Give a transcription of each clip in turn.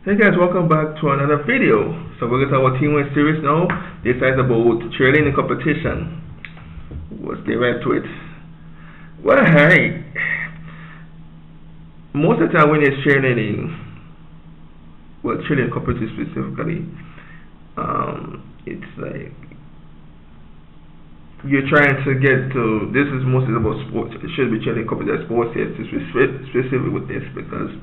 Hey guys, welcome back to another video. So we're going to our teamwork series now. This is about cheerleading competition. Let's get right to it. Well, hey, most of the time when you're cheerleading, well, cheerleading competition specifically, it's like you're trying to get to. This is mostly about sports. It should be cheerleading competition sports. It's specific with this because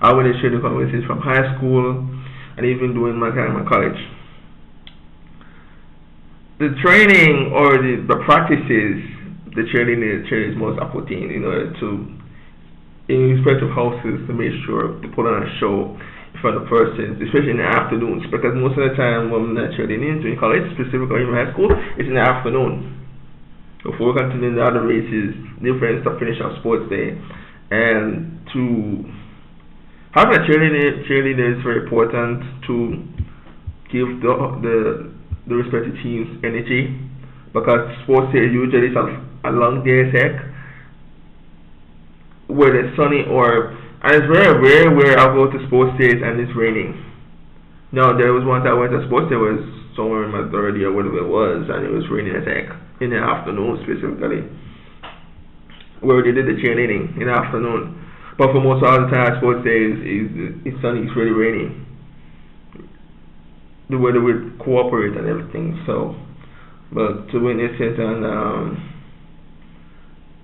I went to cheerleading competitions from high school and even doing my time in college. The training or the practices the cheerleading is most important in order to, in respective houses, to make sure to put on a show for the persons, especially in the afternoons, because most of the time when I'm not cheerleading during college, specifically in high school, it's in the afternoon. Before we continue the other races, different stuff, finish our sports day, and to having a cheerleader is very important to give the respective teams energy, because sports day usually is a long day heck where it's sunny, or and it's very rare where I go to sports days and it's raining. No, there was one time I went to sports day, was somewhere in my 30 or whatever it was, and it was raining as heck in the afternoon specifically, where they did the cheerleading in the afternoon. But for most of the time, sports days it's sunny, it's really rainy. The weather would cooperate and everything. So, but to witness it, and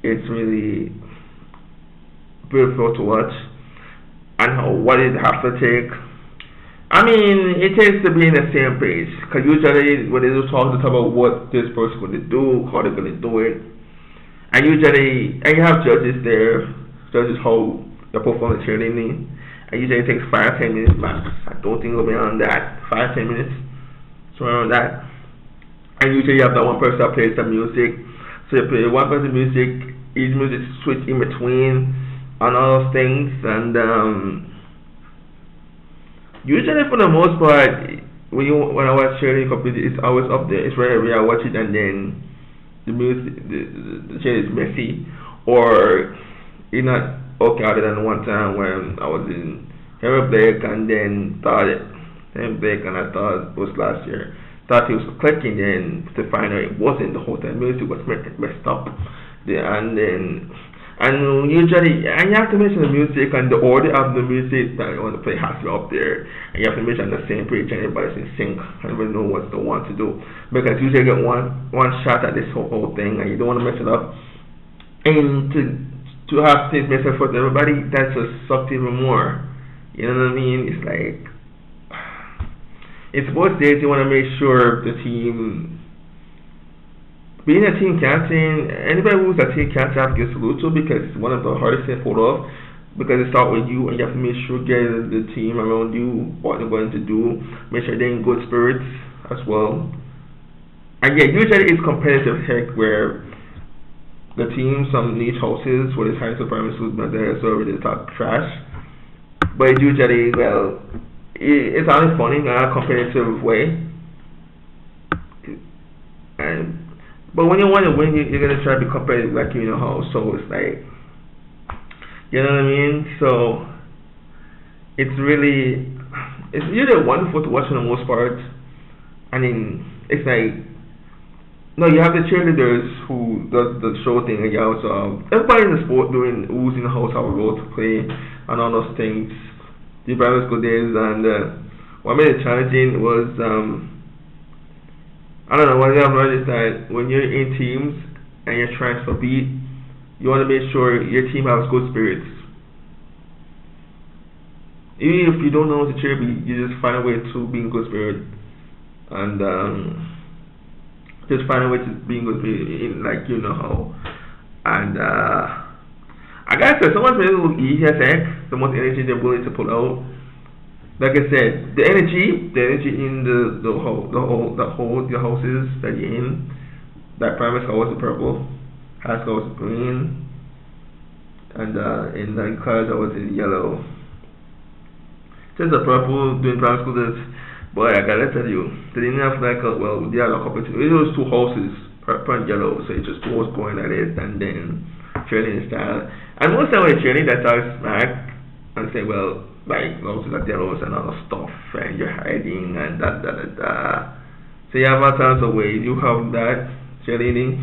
it's really beautiful to watch. And what it have to take. I mean, it takes to be in the same page. Because usually when they talk about what this person's going to do, how they're going to do it, and usually, and you have judges there. Judges how the performance cheerleading, and usually it takes 5-10 minutes max. I don't think it'll be on that 5-10 minutes, somewhere around that. And usually you have that one person that plays the music. So you play one person music, each music switch in between, and all those things. And usually for the most part, when I watch cheerleading competition, it's always up there. It's very rare I watch it and then the music, the cheer is messy, or it's not okay. Other than one time when I was in Henry Blake and then thought it Henry Blake, and I thought it was last year, thought it was clicking, then to find out it wasn't. The whole time music was messed up. And usually, and you have to mention the music and the order of the music that you want to play has to be up there, and you have to mention the same page and everybody's in sync and everybody know what they want to do, because usually you get one shot at this whole thing and you don't want to mess it up, and to have things messed up for everybody, that just sucked even more. You know what I mean? It's like, in sports days, you want to make sure the team, being a team captain, anybody who's a team captain has to get salute to, because it's one of the hardest things to pull off, because it starts with you and you have to make sure get the team around you what they're going to do, make sure they're in good spirits as well. And yeah, usually it's competitive heck where the team, some niche houses where it's high supremacy schools, but they're so really talk trash. But usually, well, it's only funny in a competitive way. But when you want to win, you're gonna try to be competitive like you know how. So it's like, you know what I mean? So it's really wonderful to watch for the most part. I mean, it's like, no, you have the cheerleaders who does the show thing, and you also everybody in the sport doing who's in the house have a role to play and all those things. The primary school days, and what made it challenging was I don't know, what I've learned is that when you're in teams and you're trying to beat, you want to make sure your team has good spirits. Even if you don't know what to cheer, you just find a way to be in good spirit, and just find a way to be in good spirit, like you know how. And I gotta say, someone's made it look easy as heck. The most energy they're willing to put out. Like I said, the energy in the houses that you're in. That primary school was purple, high school was green, and in the college I was in yellow. Just the purple during primary school days. Boy, I gotta tell you, they didn't have like they had a competition. It was two houses, purple and yellow, so it's just two houses going at it, and then training style. And most of the training that starts smack and say, well, like those are delos and other stuff, and you're hiding and da. So you have all kinds of ways. You have that cheerleading,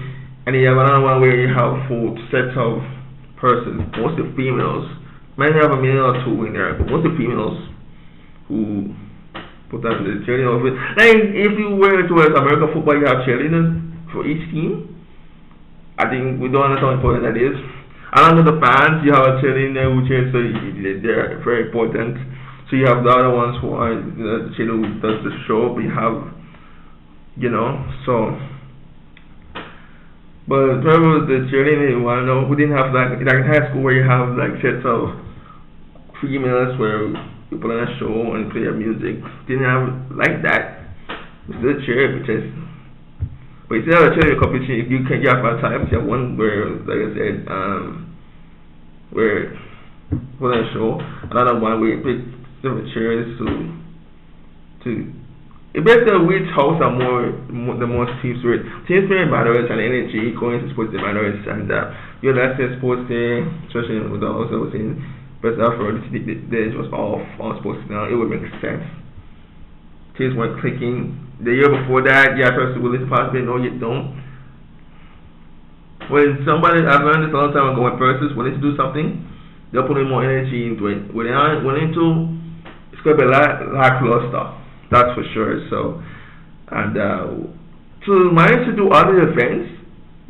and you have another one where you have full sets of persons, mostly females. Might have a male or two in there, but mostly females who put that in the cheerleading outfit. Like if you were to American football, you have cheerleaders for each team. I think we don't understand how important that is. Along with the fans, you have a cheerleader who cheers, so they're very important. So you have the other ones who are the cheerleader who does the show. But you have, so. But remember the cheerleading one? No, we didn't have like in high school where you have like sets of females where you put on a show and play music. Didn't have like that. We still cheer, but you still have a cheerleading competition. You can get five times. You have one where, like I said, where put on a show. Another one where you pick different cheers to. It basically which house are the most team spirit. Team spirit matters and energy going to sports matters, and let's say sports day, especially with the house I was in. But after the was all sports now, it would make sense. Teams weren't clicking. The year before that, yeah, first willing to participate, no you don't. When somebody, I've learned this a long time ago, when persons willing to do something, they'll put in more energy into it. When they aren't willing to, it's going to be lackluster. That's for sure. So, and to manage to do other events,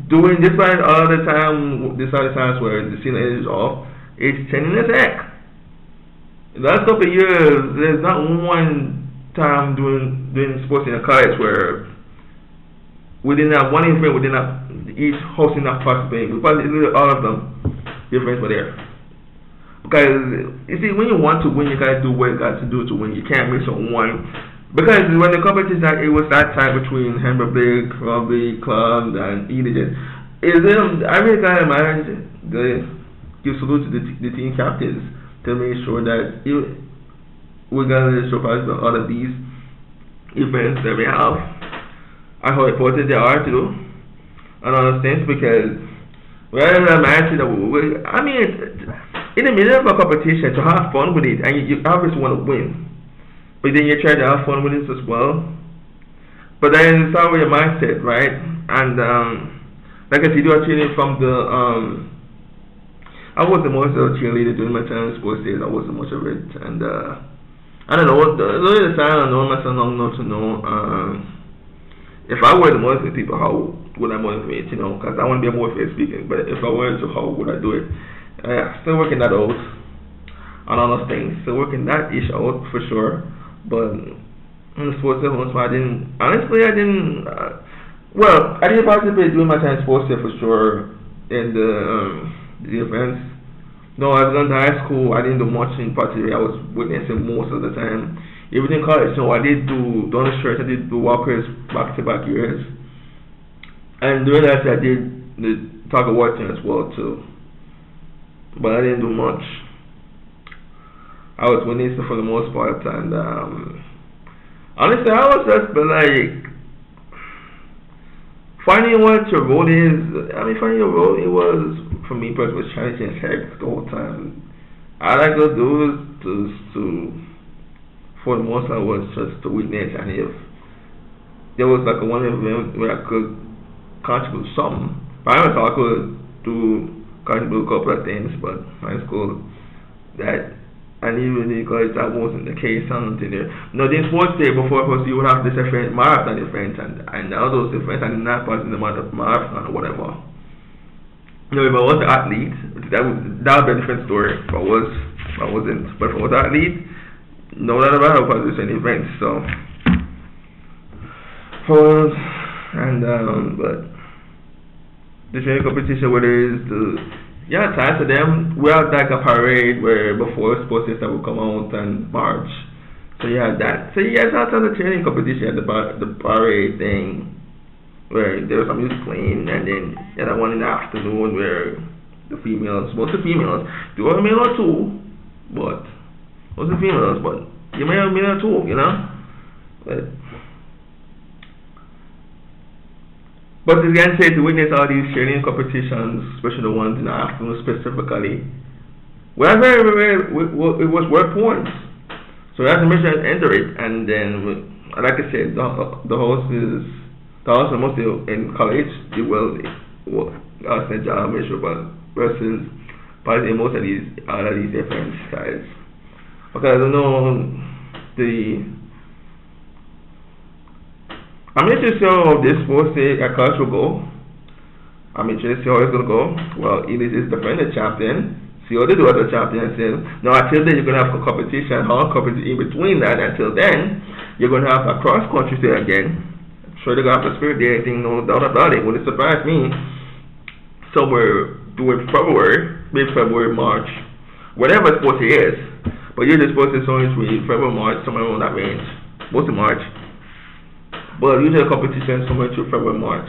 doing despite all the time, these other times where the scene is off, it's 10 in a sec. The last couple of years, there's not one time doing sports in a college where we didn't have one event, we didn't have each hosting not participating. Because all of them, the events were there. Because you see, when you want to win, you gotta do what you got to do to win. You can't miss on one. Because when the competition it was that time between Hamburg Big, Rugby Club, and EDJ. I really gotta manage give salute to the team captains to make sure that we're gonna show all of these events that we have and how important they are to do and understand, because rather than managing in the middle of a competition, to have fun with it, and you obviously want to win, but then you try to have fun with it as well. But then it's always your mindset, right? And like I said, you are cheerleading from the I wasn't much of a cheerleader during my time in sports days. I wasn't much of it, and I don't know. The only time I know myself long enough to know if I were to motivate people, how would I motivate? Because I want to be a motivated speaker. But if I were to, how would I do it? Still working that out on all those things. Still working that issue out for sure. But in the sports day, I didn't. Honestly, I didn't. Well, I didn't participate during my time in sports day for sure. In the events. No, I was going to high school. I didn't do much in particular. I was witnessing most of the time. Even in college, I did do Donald Church. I did do walkers back-to-back years. And during that, I did the tug of war thing as well too. But I didn't do much. I was witnessing for the most part, and honestly, I was just like finding what your role is. Finding your role, it was, for me personally, was challenging heck the whole time. All I could do was for the most part, was just to witness, and if there was like a one event where I could contribute something, but I thought I could contribute a couple of things, but high school, that, and even in college, that wasn't the case until there. The sports day before, because you would have this different marathon events, and all those events, I did not pass in the marathon or whatever. If I was an athlete, that would be a different story. If I wasn't. But if I was an athlete, no doubt about it, I was in events. So, but the training competition, where there is time for them, we had like a parade where before sports days that would come out and march. So you had that. So you guys had the training competition at the parade thing, where there was some music playing, and then you had one in the afternoon where the females, mostly females, there were a male or two, but mostly females, but you may have a male or two, But to witness all these cheerleading competitions, especially the ones in the afternoon specifically, Well, it was worth points. So that's the mission enter it, and then like I said, the host is mostly in college. You will St. John Bishop, but versus probably most of these different guys. Okay, I don't know I'm interested to see how this sports day at college will go. I'm interested to see how it's gonna go. Well, Elite is defending champion. See what they do as a championship. Now until then you're gonna have a competition, hard competition in between that. Until then, you're gonna have a cross country day again. I'm sure they're gonna have a spirit day thing, no doubt about it. Wouldn't surprise me. Somewhere during February, maybe February, March, whatever sports it is. But usually sports is only between February, March, somewhere around that range. Mostly March. But usually competition somewhere through February, March.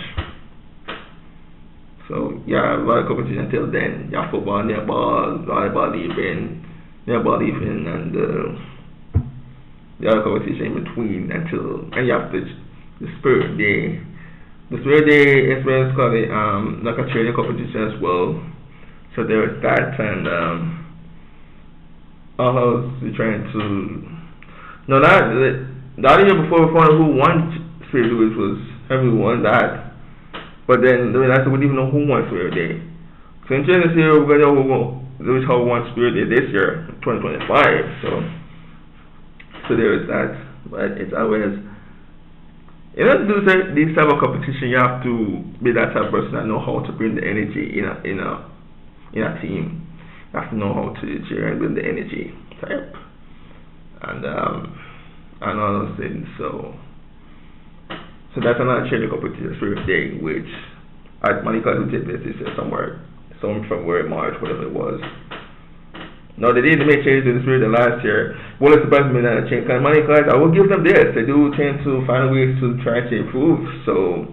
So yeah, a lot of competition until then. You have football, netball, volleyball even, and the other competition in between and you have the spirit day. The spirit day is where it's called like a training competition as well. So there is that, and all else we're trying to. No, not year before we found out who won spirit day, which was everyone that. But then, I wouldn't even know who won Spirit Day. So in this year, we're going to know how we won Spirit Day this year, 2025. So there is that. But it's always, in order to do these type of competition, you have to be that type of person that know how to bring the energy in a team. You have to know how to cheer and bring the energy type. And all those things. So that's another training competition, Spirit Day, which at Monica will take place this year somewhere February, March, whatever it was. No, they didn't make changes to the Spirit Day last year. Well, it's supposed to be that change. Because Monica, I will give them this. They do tend to find ways to try to improve. So,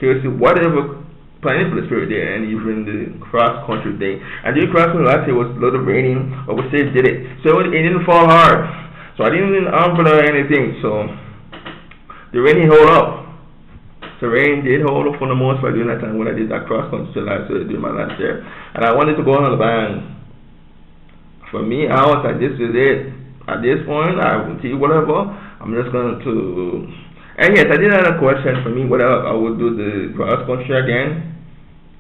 seriously, whatever planning for the Spirit Day and even the cross country day. And the cross country last year was a little raining, but we still did it. So it didn't fall hard. So I didn't need an umbrella or anything. So the rain didn't hold up. So rain did hold up for the most part during that time when I did that cross country during my last year. And I wanted to go on a band. For me, I was like, this is it. At this point, I will see whatever. I'm just going to. And yes, I did have a question for me whether I would do the cross country again.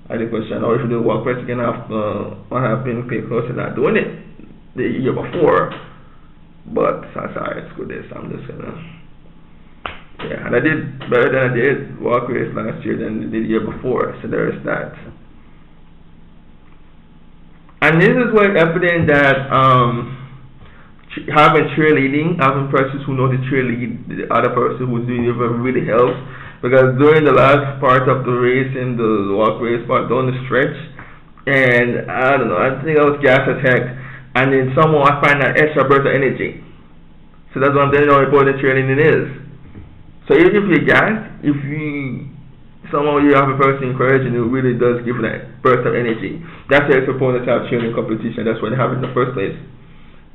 I did question, or if you do walk race again after what happened, pay close to not doing it the year before. But I said, screw this. I'm just gonna. Yeah, and I did better than I did walk race last year than I did the year before, so there is that. And this is where evident that having cheerleading, having persons who know the cheerlead, the other person who's doing it really helps. Because during the last part of the race, in the walk race part, during the stretch, and I don't know, I think I was gas as heck, and then somehow I find that extra burst of energy. So that's what I'm telling you how important cheerleading is. So even if you're gassed, if you somehow you have a person encouraging you, it really does give that burst of energy. That's why it's important to have cheerleading competition. That's why they have it in the first place.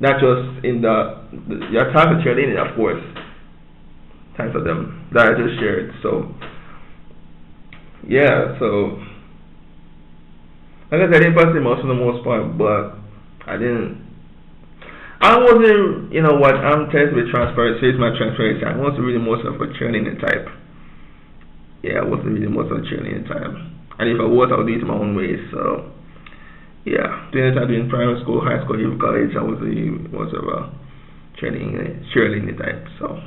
Not just in your type of cheerleading, of course. Types of them that I just shared. So yeah, so like I said, I didn't pass most for the most part, but I wasn't, you know what, I'm tested with transparency. Here's my transparency. I wasn't really most of a cheerleading type. Yeah, I wasn't really most of a cheerleading type. And if I was, I would do it my own way. So, yeah. During the time in primary school, high school, even college, I was of a cheerleading type. So,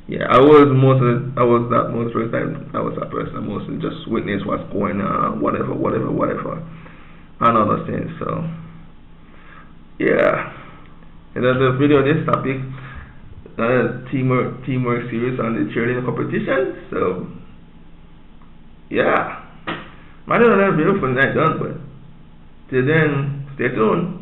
yeah, I was that most first time. I was that person. I mostly just witness what's going on, whatever, and other things. So, yeah. And then the video on this topic, teamwork series on the cheerleading competition. So, yeah. Might not have a video for that done, but till then, stay tuned.